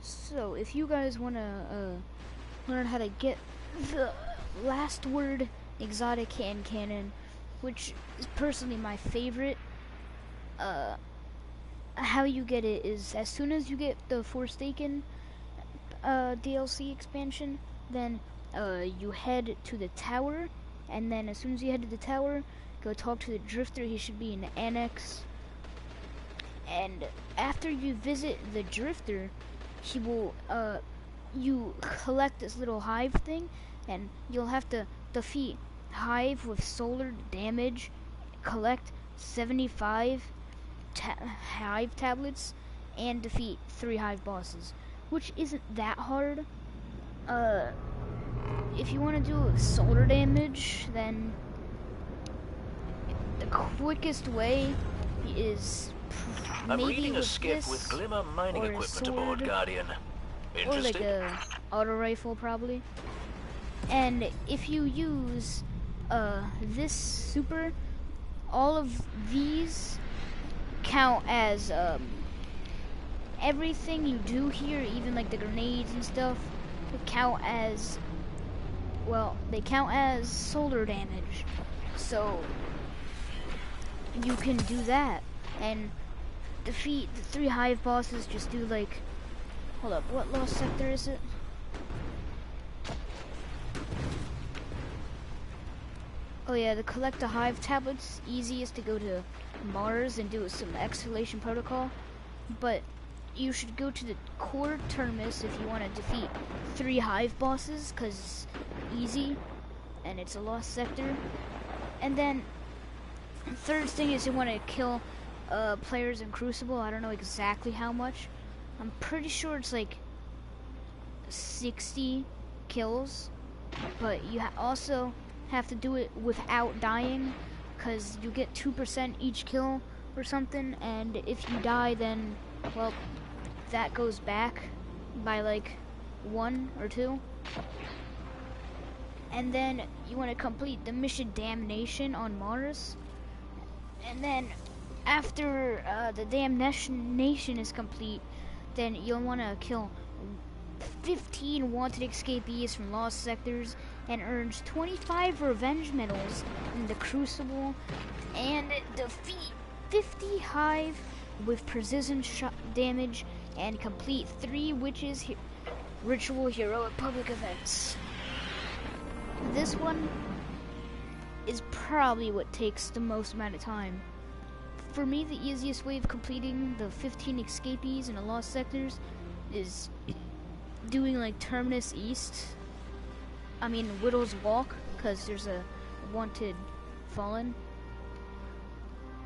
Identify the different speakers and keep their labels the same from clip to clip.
Speaker 1: So, if you guys want to learn how to get the last word exotic hand cannon, which is personally my favorite, uh, how you get it is as soon as you get the Forsaken DLC expansion, then you head to the tower, and then as soon as you head to the tower, go talk to the Drifter. He should be in the annex. And after you visit the Drifter, he will you collect this little hive thing, and you'll have to defeat hive with solar damage, collect 75 hive tablets, and defeat 3 hive bosses, which isn't that hard. uh if you want to do solar damage, then the quickest way is
Speaker 2: I'm
Speaker 1: maybe
Speaker 2: reading a
Speaker 1: with
Speaker 2: skiff
Speaker 1: this,
Speaker 2: with Glimmer mining
Speaker 1: or a
Speaker 2: equipment aboard,
Speaker 1: sword,
Speaker 2: Guardian.
Speaker 1: or like
Speaker 2: Interested?
Speaker 1: a auto rifle probably. And if you use this super, all of these count as everything you do here, even like the grenades and stuff, count as, well, they count as solar damage. So you can do that and defeat the 3 hive bosses. Just do like, hold up, what lost sector is it? Oh yeah, to collect the hive tablets, easiest to go to Mars and do some exhalation protocol. But you should go to the core terminus if you want to defeat 3 hive bosses, because it's easy and it's a lost sector. And then third thing is you want to kill players in Crucible. I don't know exactly how much. I'm pretty sure it's like 60 kills, but you also have to do it without dying, because you get 2% each kill or something, and if you die, then, well, that goes back by like 1 or 2. And then you want to complete the mission Damnation on Mars, and then after the Damnation is complete, then you'll want to kill 15 wanted escapees from lost sectors and earns 25 revenge medals in the Crucible, and defeat 50 hive with precision shot damage and complete 3 witches ritual heroic public events. This one is probably what takes the most amount of time. For me, the easiest way of completing the 15 escapees in the lost sectors is doing like Terminus East. I mean Widow's Walk, because there's a wanted fallen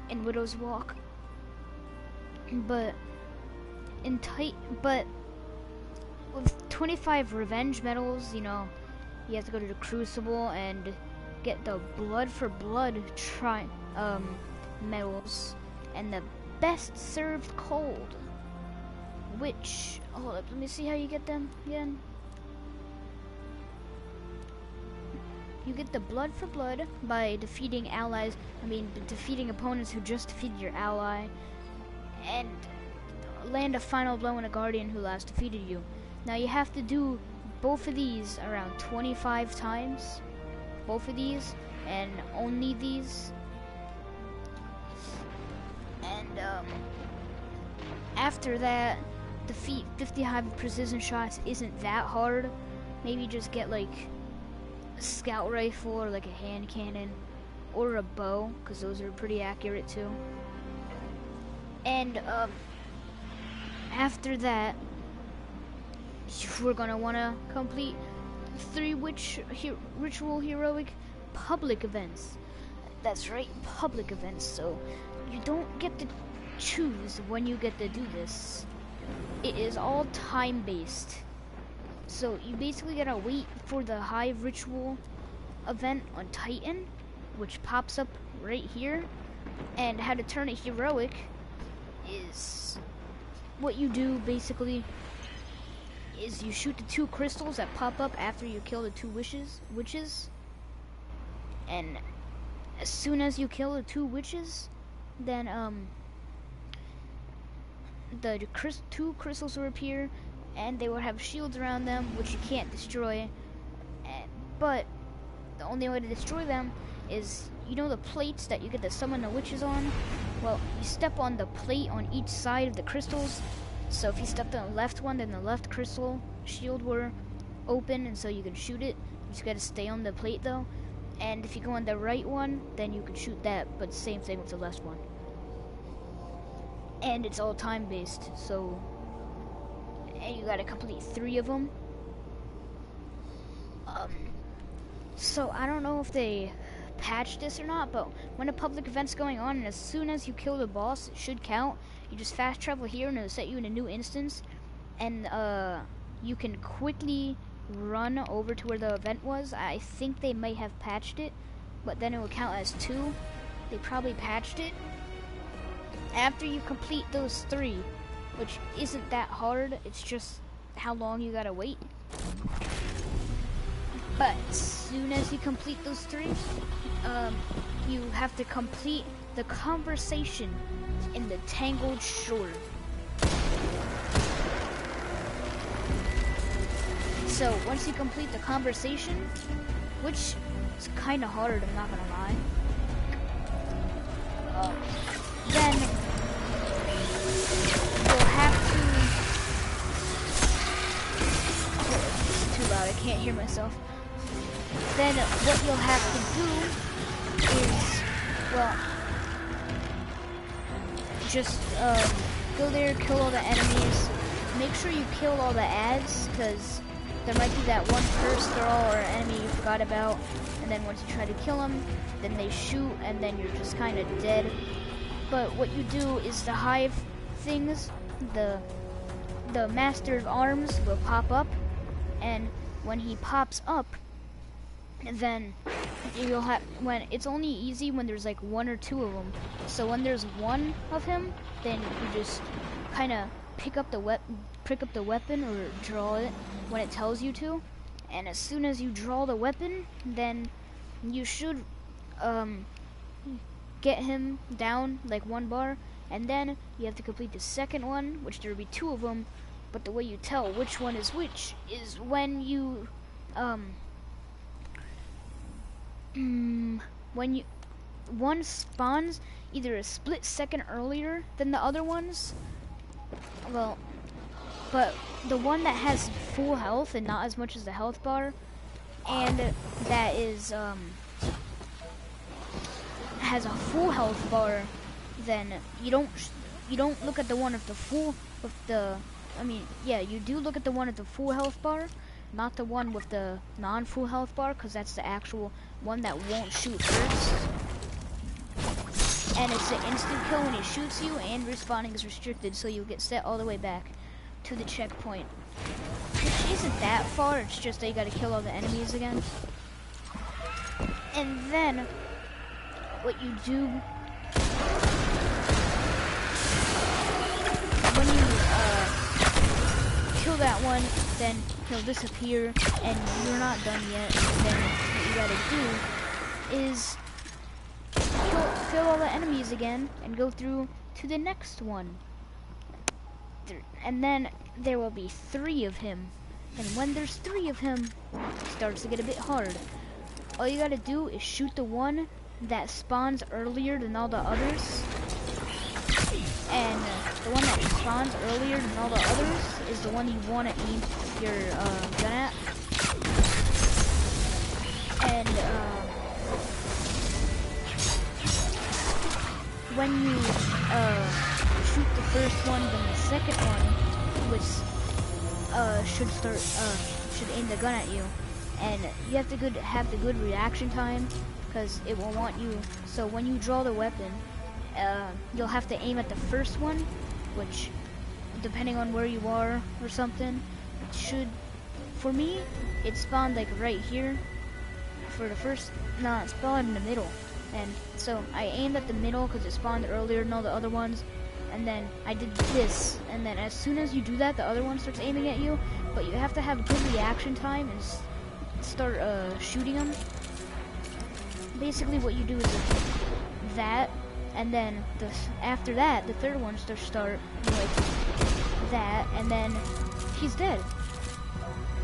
Speaker 1: in Widow's Walk. But but with 25 revenge medals, you know, you have to go to the Crucible and get the Blood for Blood medals and the Best Served Cold, which, hold up, let me see how you get them again. You get the Blood for Blood by defeating defeating opponents who just defeated your ally, and land a final blow on a Guardian who last defeated you. Now you have to do both of these around 25 times, both of these, and only these. And after that, defeat 50 hive precision shots isn't that hard. Maybe just get like a scout rifle or like a hand cannon or a bow, because those are pretty accurate too. And after that, we're gonna want to complete 3 ritual heroic public events. That's right, public events. So you don't get to choose when you get to do this. It is all time based. So you basically gotta wait for the Hive ritual event on Titan, which pops up right here. And how to turn it heroic is, what you do basically is you shoot the 2 crystals that pop up after you kill the 2 witches, and as soon as you kill the 2 witches, then the 2 crystals will appear, and they will have shields around them, which you can't destroy. But the only way to destroy them is, you know the plates that you get to summon the witches on? Well, you step on the plate on each side of the crystals. So if you stepped on the left one, then the left crystal shield will open, and so you can shoot it. You just gotta stay on the plate though. And if you go on the right one, then you can shoot that, but same thing with the left one. And it's all time based, so, and you gotta complete 3 of them. So I don't know if they patched this or not, but when a public event's going on, and as soon as you kill the boss, it should count. You just fast travel here, and it'll set you in a new instance, and you can quickly run over to where the event was. I think they might have patched it, but then it will count as 2. They probably patched it. After you complete those 3, which isn't that hard, it's just how long you gotta wait. But as soon as you complete those 3, you have to complete the conversation in the Tangled Shore. So once you complete the conversation, which is kind of hard, I'm not gonna lie, then you'll have to, oh, it's too loud, I can't hear myself. Then what you'll have to do is, well, just go there, kill all the enemies. Make sure you kill all the ads, because there might be that one curse thrall or enemy you forgot about, and then once you try to kill them, then they shoot, and then you're just kind of dead. But what you do is the hive things, the Master of Arms will pop up, and when he pops up, then you'll have, when it's only easy when there's like 1 or 2 of them. So when there's 1 of him, then you just kind of pick up the weapon or draw it when it tells you to. And as soon as you draw the weapon, then you should get him down like 1 bar, and then you have to complete the second one, which there will be 2 of them. But the way you tell which one is which is when you when one spawns either a split second earlier than the other ones. Well, but the one that has full health and not as much as the health bar, and that is has a full health bar, then you don't look at the one with the full, with the, I mean, yeah, you do look at the one with the full health bar, not the one with the non-full health bar, because that's the actual one that won't shoot first. And it's an instant kill when he shoots you, and respawning is restricted, so you'll get set all the way back to the checkpoint. Which isn't that far, it's just that you gotta kill all the enemies again. And then, what you do, when you kill that one, then he'll disappear, and you're not done yet. Then what you gotta do is kill all the enemies again, and go through to the next one. And then there will be 3 of him. And when there's 3 of him, it starts to get a bit hard. All you gotta do is shoot the one that spawns earlier than all the others. And the one that spawns earlier than all the others is the one you want to aim your gun at. And when you shoot the first one, then the second one, which should aim the gun at you. And you have to have the good reaction time, because it will want you. So when you draw the weapon, you'll have to aim at the first one, which, depending on where you are or something, it should, for me, it spawned like right here for the first, no, it spawned in the middle. And so I aimed at the middle because it spawned earlier than all the other ones, and then I did this, and then as soon as you do that, the other one starts aiming at you, but you have to have good reaction time and start shooting them. Basically what you do is that, and then after that, the third one start like that, and then he's dead.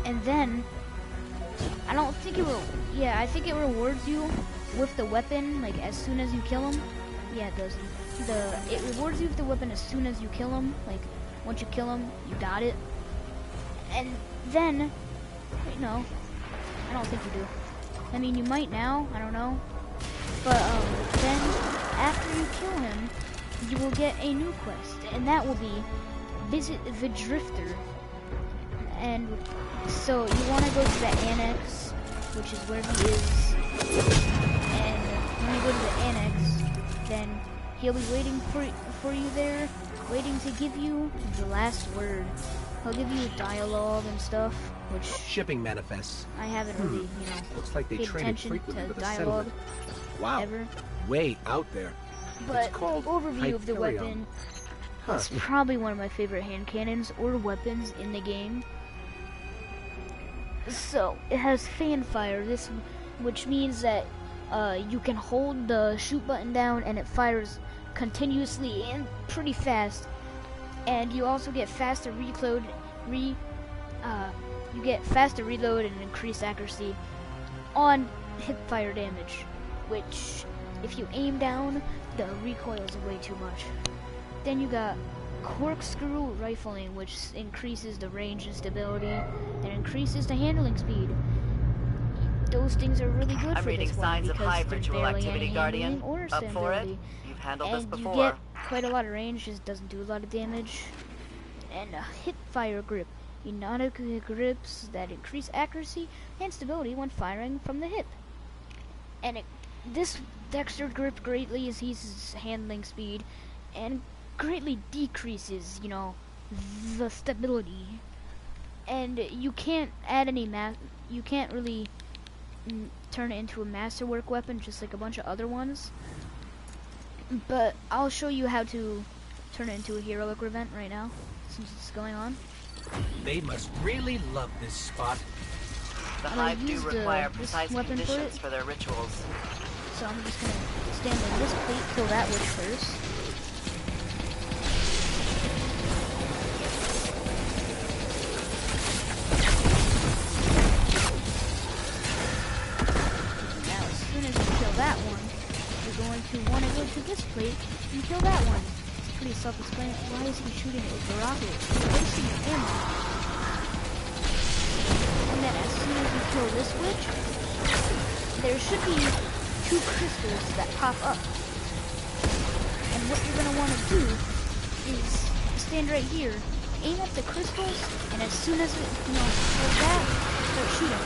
Speaker 1: And then, I don't think it will, yeah, I think it rewards you with the weapon, like, as soon as you kill him. Yeah, it does. It rewards you with the weapon as soon as you kill him. Like, once you kill him, you got it. And then, no, I don't think you do. I mean, you might now, I don't know. But, then, after you kill him, you will get a new quest. And that will be, visit the Drifter. And so, you want to go to the Annex, which is where he is. And when you go to the Annex, then he'll be waiting for you there, waiting to give you the last word. He'll give you dialogue and stuff, which
Speaker 2: shipping manifests.
Speaker 1: I haven't really,
Speaker 2: looks like they
Speaker 1: paid
Speaker 2: traded
Speaker 1: attention
Speaker 2: frequently
Speaker 1: to
Speaker 2: with a
Speaker 1: dialogue
Speaker 2: settlement. Wow,
Speaker 1: ever.
Speaker 2: way out there.
Speaker 1: But
Speaker 2: It's called
Speaker 1: overview of the
Speaker 2: Hyperion.
Speaker 1: weapon.
Speaker 2: Huh.
Speaker 1: It's probably one of my favorite hand cannons or weapons in the game. So it has fan fire, which means that you can hold the shoot button down and it fires continuously and pretty fast. And you also get faster reload, you get faster reload and increased accuracy on hip fire damage, which if you aim down, the recoil is way too much. Then you got corkscrew rifling, which increases the range and stability and increases the handling speed. Those things are really good
Speaker 3: I'm
Speaker 1: for
Speaker 3: reading
Speaker 1: this one
Speaker 3: signs of
Speaker 1: because
Speaker 3: high
Speaker 1: there's
Speaker 3: ritual
Speaker 1: barely
Speaker 3: activity,
Speaker 1: any
Speaker 3: Guardian.
Speaker 1: handling or
Speaker 3: Up for it?
Speaker 1: stability.
Speaker 3: You've handled this
Speaker 1: And you
Speaker 3: before.
Speaker 1: get quite a lot of range, just doesn't do a lot of damage. And a hip fire grip. Unique grips that increase accuracy and stability when firing from the hip. And this Dexter grip greatly increases handling speed and greatly decreases, the stability. And you can't add any you can't really turn it into a masterwork weapon just like a bunch of other ones. But I'll show you how to turn it into a heroic event right now, since it's going on.
Speaker 2: They must really love this spot.
Speaker 3: The
Speaker 1: I'm gonna
Speaker 3: Hive do
Speaker 1: use
Speaker 3: require
Speaker 1: this
Speaker 3: precise
Speaker 1: weapon for
Speaker 3: conditions
Speaker 1: it.
Speaker 3: for their rituals.
Speaker 1: So I'm just gonna stand on this plate, kill that witch first. Now as soon as you kill that one, you're going to want to go to this plate and kill that one. It's pretty self-explanatory. Why is he shooting it with the rocket? He's wasting your ammo. And then as soon as you kill this witch, there should be 2 crystals that pop up. And what you're going to want to do is stand right here, aim at the crystals, and as soon as it, does that, start shooting.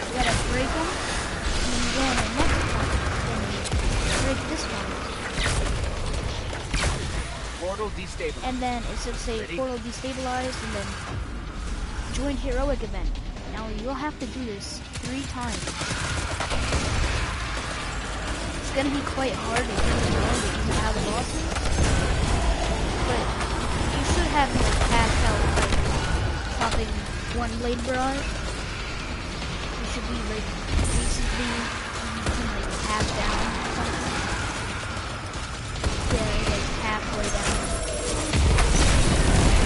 Speaker 1: You gotta break them, and then you go on the next one, then you break this one.
Speaker 2: Portal destabilized.
Speaker 1: And then it should say
Speaker 2: Ready?
Speaker 1: portal destabilized, and then join heroic event. Now you'll have to do this 3 times. It's gonna be quite hard to do it alone because of how the boss is. But you should have no pass out like popping 1 blade barrage. You should be like basically like half down or something. Yeah, like halfway down.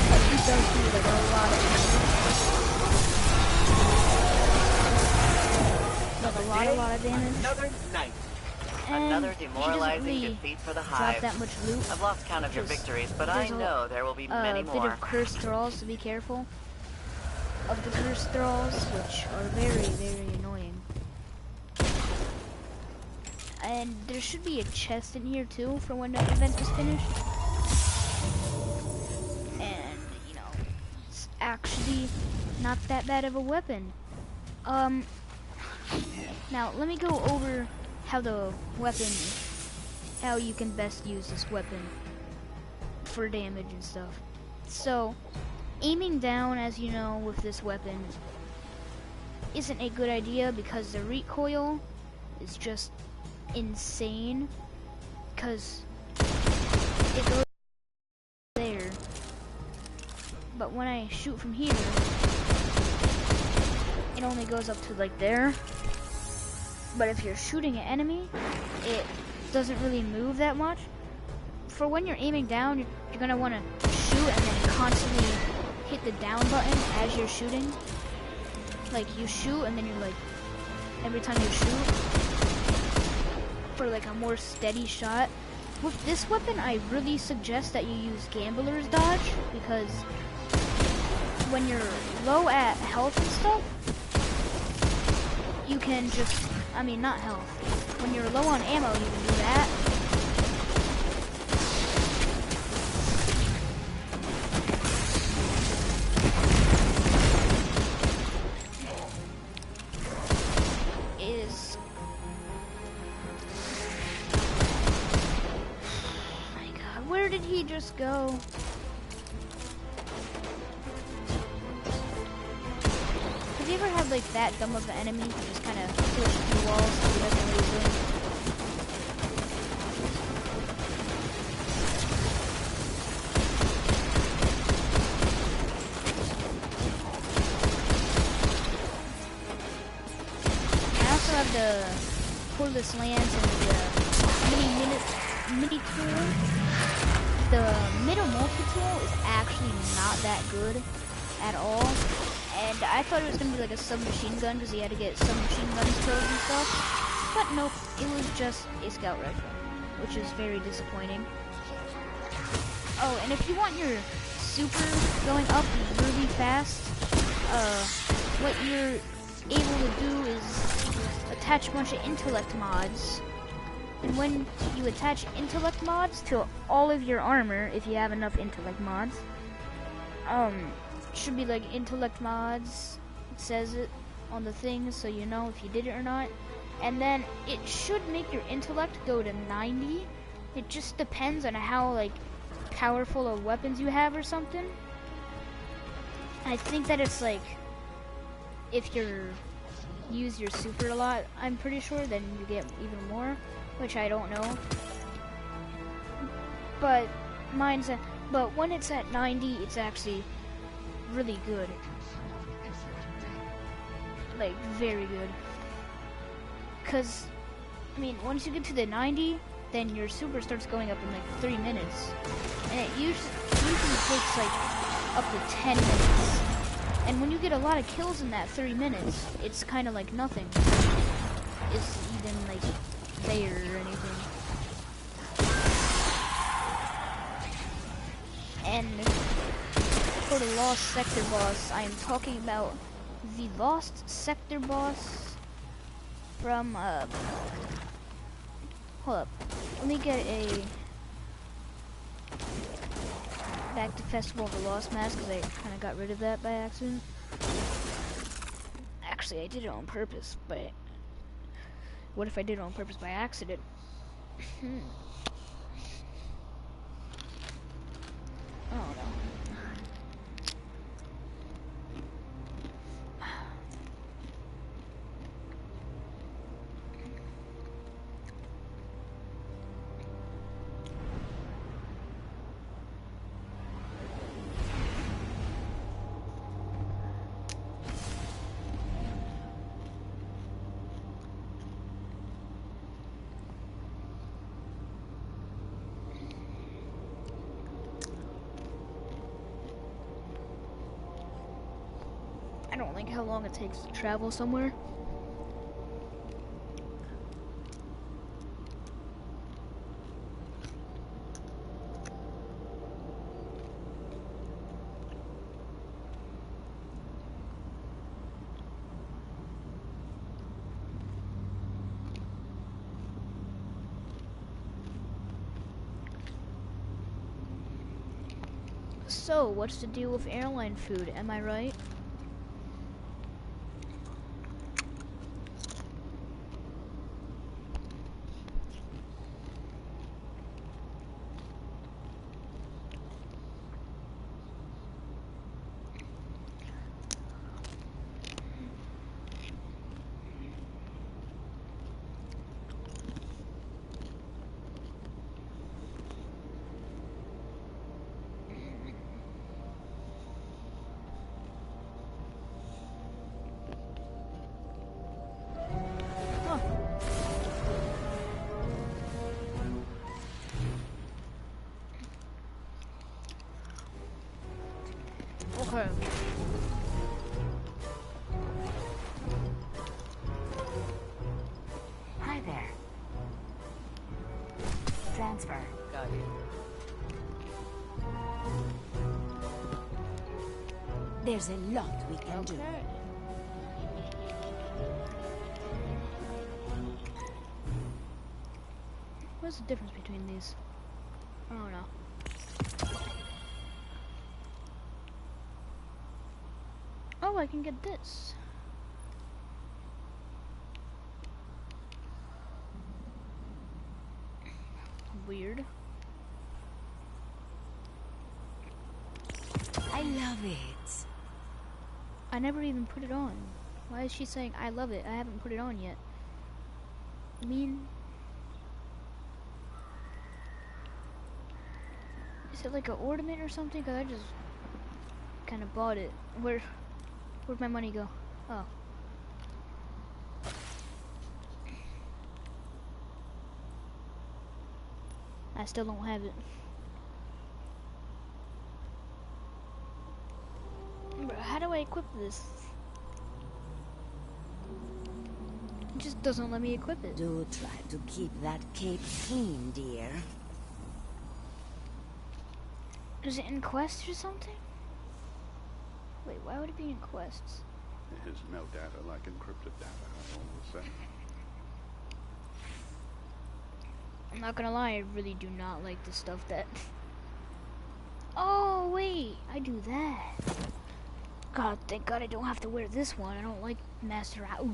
Speaker 1: But he does do like a lot of damage. Like a lot of damage.
Speaker 2: Another night.
Speaker 1: And
Speaker 3: Another
Speaker 1: he doesn't
Speaker 3: demoralizing
Speaker 1: really
Speaker 3: defeat for the
Speaker 1: drop
Speaker 3: Hive.
Speaker 1: that much loot.
Speaker 3: I've lost count of your
Speaker 1: There's-
Speaker 3: victories, but I
Speaker 1: there's a
Speaker 3: know there will be many
Speaker 1: bit
Speaker 3: more.
Speaker 1: of cursed thralls, so be careful of the cursed thralls, which are very, very annoying. And there should be a chest in here too for when the event is finished. And it's actually not that bad of a weapon. Now let me go over how how you can best use this weapon for damage and stuff. So, aiming down, as you know, with this weapon isn't a good idea because the recoil is just insane, because it goes there, but when I shoot from here, it only goes up to like there. But if you're shooting an enemy, it doesn't really move that much. For when you're aiming down, you're gonna want to shoot and then constantly hit the down button as you're shooting. Like you shoot and then you're like, every time you shoot, for like a more steady shot. With this weapon, I really suggest that you use Gambler's Dodge, because when you're low at health and stuff, you can just, I mean not health, when you're low on ammo you can do that. Where did he just go? Have you ever had like that dumb of an enemy who just kind of push through walls so he doesn't know what he's doing? I also have the Cordless Lance and the mini tool. The middle multi-tool is actually not that good at all, and I thought it was going to be like a submachine gun because he had to get submachine guns killed and stuff, but nope, it was just a scout rifle, which is very disappointing. Oh, and if you want your super going up really fast, what you're able to do is attach a bunch of intellect mods. And when you attach intellect mods to all of your armor, if you have enough intellect mods, should be like intellect mods, it says it on the thing so you know if you did it or not. And then it should make your intellect go to 90. It just depends on how like powerful of weapons you have or something. I think that it's like, if you use your super a lot, I'm pretty sure, then you get even more. Which I don't know, but mine's at, but when it's at 90, it's actually really good, like very good, because I mean once you get to the 90, then your super starts going up in like 3 minutes, and it usually takes like up to 10 minutes, and when you get a lot of kills in that 3 minutes, it's kind of like nothing. It's even like there or anything. And for the Lost Sector boss, I am talking about the Lost Sector boss from hold up, let me get a back to Festival of the Lost Mask, because I kind of got rid of that by accident. Actually, I did it on purpose, but what if I did it on purpose by accident? Oh no. I don't like how long it takes to travel somewhere. So, what's the deal with airline food? Am I right? Okay.
Speaker 4: Hi there. Transfer.
Speaker 3: Got you.
Speaker 4: There's a lot we can do.
Speaker 1: Okay. What's the difference between these? I don't know. Oh, I can get this. Weird.
Speaker 4: I love it.
Speaker 1: I never even put it on. Why is she saying I love it? I haven't put it on yet. I mean, is it like an ornament or something? Cause I just kind of bought it. Where'd my money go? Oh. I still don't have it. Bro, how do I equip this? It just doesn't let me equip it.
Speaker 4: Do try to keep that cape clean, dear.
Speaker 1: Is it in quests or something? Wait, why would it be in quests?
Speaker 5: It is no data like encrypted data, I always say.
Speaker 1: I'm not gonna lie, I really do not like the stuff that... Oh, wait, I do that. God, thank God I don't have to wear this one. I don't like Master Raoud.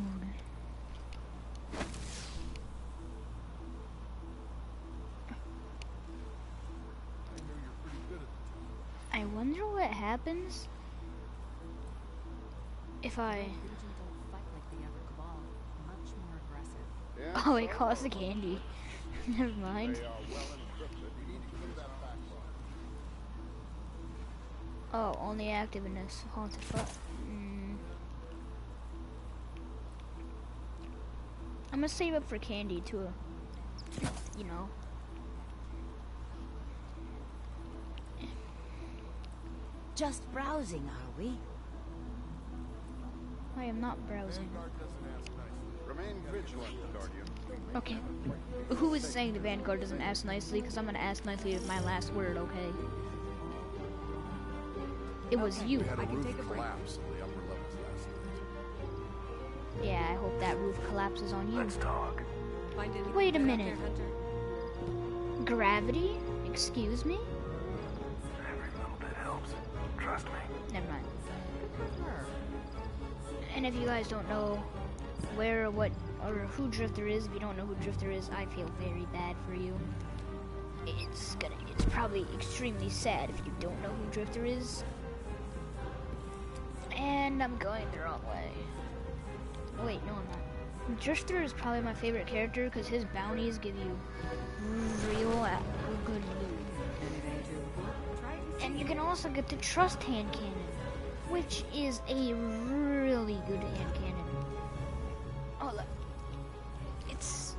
Speaker 1: I wonder what happens if I...
Speaker 5: Yeah,
Speaker 1: Oh, it costs the candy. Never mind.
Speaker 5: they are well encrypted. You need to clear that backbone.
Speaker 1: Oh, only active in this haunted spot. I'm gonna save up for candy too. You know.
Speaker 4: Just browsing, are we?
Speaker 1: I am not browsing.
Speaker 5: Remain vigilant, Guardian.
Speaker 1: Okay. Who is saying the Vanguard doesn't ask nicely? Because I'm gonna ask nicely with my last word, okay? It was you.
Speaker 5: We had a roof collapse in the upper levels last night.
Speaker 1: Yeah, I hope that roof collapses on you.
Speaker 2: Let's talk.
Speaker 1: Wait a minute. Gravity? Excuse me?
Speaker 2: Every little bit helps. Trust me.
Speaker 1: Never mind. And if you guys don't know where or what or who Drifter is, if you don't know who Drifter is, I feel very bad for you. It's probably extremely sad if you don't know who Drifter is. And I'm going the wrong way. Wait, no I'm not. Drifter is probably my favorite character because his bounties give you real good loot. And you can also get the Trust Hand Cannon, which is a really good hand cannon. Oh, look. It's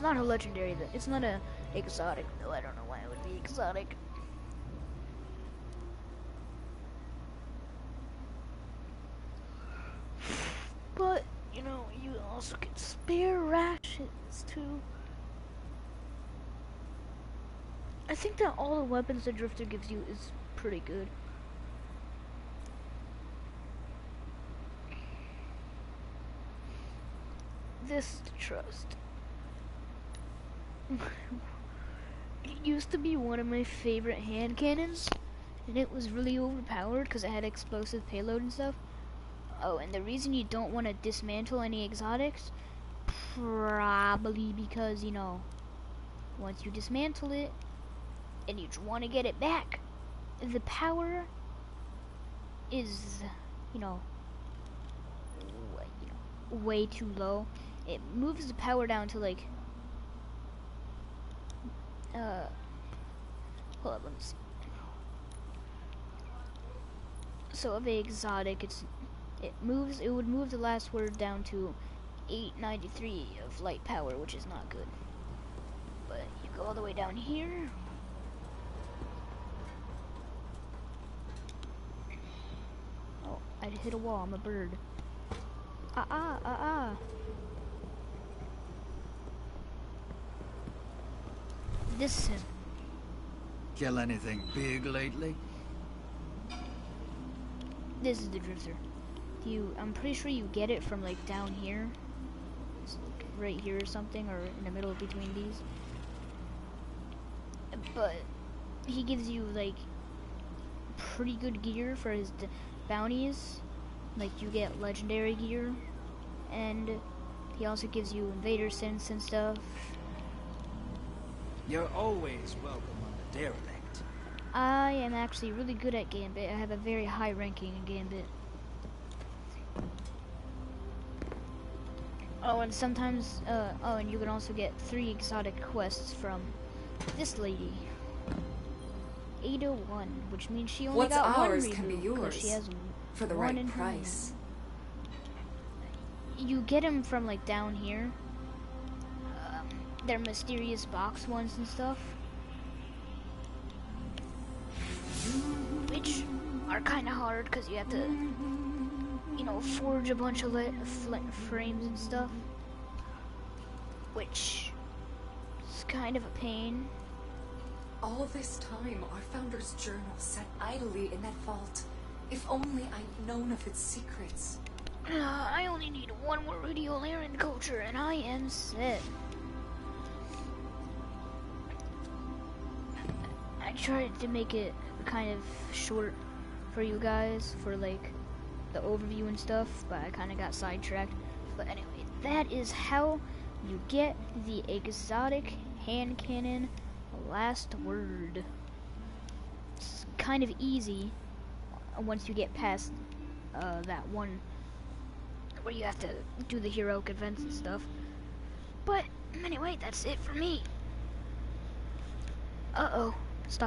Speaker 1: not a legendary, though. It's not a exotic, though. I don't know why it would be exotic. But, you know, you also get spare rations, too. I think that all the weapons the Drifter gives you is pretty good. This is the Trust. It used to be one of my favorite hand cannons, and it was really overpowered because it had explosive payload and stuff. Oh, and the reason you don't want to dismantle any exotics, probably because, you know, once you dismantle it, and you want to get it back, the power is, you know, way too low. It moves the power down to like, hold up, let me see. So of a exotic, it would move the last word down to 893 of light power, which is not good. But you go all the way down here. hit a wall. I'm a bird. This is him.
Speaker 6: Kill anything big lately?
Speaker 1: This is the drifter. I'm pretty sure you get it from like down here. It's like right here or something, or in the middle between these. But he gives you like pretty good gear for his bounties. Like you get legendary gear, and he also gives you invader synths and stuff.
Speaker 6: You're always welcome on the derelict.
Speaker 1: I am actually really good at Gambit. I have a very high ranking in Gambit. Oh, and sometimes, and you can also get 3 exotic quests from this lady. 801, which means she only
Speaker 7: What's
Speaker 1: got one
Speaker 7: ours
Speaker 1: reboot,
Speaker 7: can be
Speaker 1: 'cause
Speaker 7: yours
Speaker 1: she has
Speaker 7: for the
Speaker 1: one
Speaker 7: right
Speaker 1: in
Speaker 7: price.
Speaker 1: You get them from like down here. They're mysterious box ones and stuff, which are kind of hard because you have to, you know, forge a bunch of frames and stuff, which is kind of a pain.
Speaker 7: All this time, our founder's journal sat idly in that vault. If only I'd known of its secrets.
Speaker 1: I only need one more Radiolarian culture and I am set. I tried to make it kind of short for you guys for like the overview and stuff, but I kind of got sidetracked. But anyway, that is how you get the exotic hand cannon last word. It's kind of easy once you get past that one where you have to do the heroic events and stuff. But anyway, that's it for me. Uh-oh. Stop.